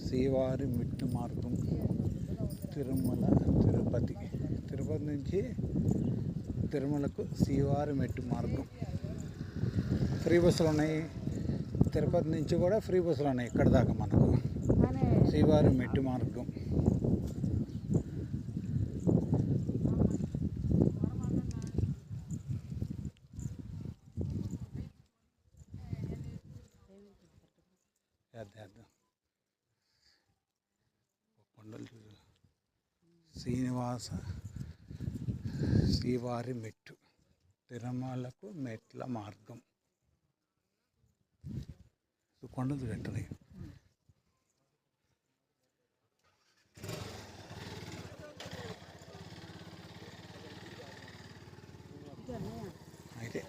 శ్రీవారి మెట్టు మార్గం తిరుమల తిరుపతి నుంచి తిరుమలకు శ్రీవారి మెట్టు మార్గం. ఫ్రీ బస్సులు ఉన్నాయి, తిరుపతి నుంచి కూడా ఫ్రీ బస్సులు ఉన్నాయి ఇక్కడ దాకా మనకు. శ్రీవారి మెట్టు మార్గం కొండలు చూడు. శ్రీవారి మెట్టు తిరుమలకు మెట్ల మార్గం. కొండలు వెంటనే అయితే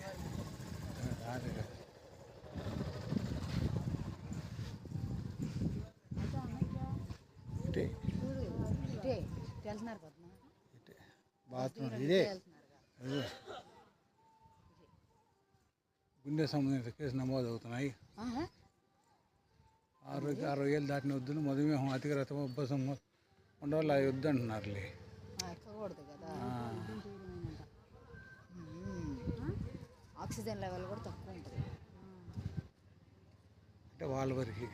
బాత్రూమ్ ఇదే గుండె సంబంధించిన కేసు నమోదు అవుతున్నాయి. 60 దాటిన వద్దును, మధుమేహం, అతిరథం, ఉబ్బసం ఉండవాళ్ళు అవి వద్దు అంటున్నారులే. ఆక్సిజన్ లెవెల్ కూడా తక్కువ ఉంటుంది అంటే వాళ్ళ వరకు.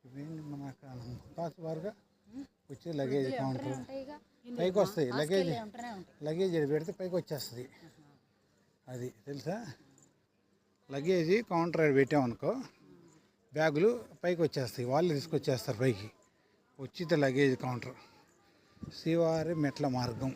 ఇవేంటి మన కాసు వారుగా వచ్చే లగేజ్ కౌంటర్ పైకి వస్తాయి. లగేజ్ పెడితే పైకి వచ్చేస్తుంది. అది తెలుసా? లగేజీ కౌంటర్ పెట్టామనుకో బ్యాగులు పైకి వచ్చేస్తాయి, వాళ్ళు తీసుకొచ్చేస్తారు పైకి. ఉచిత లగేజ్ కౌంటర్ శ్రీవారి మెట్ల మార్గం.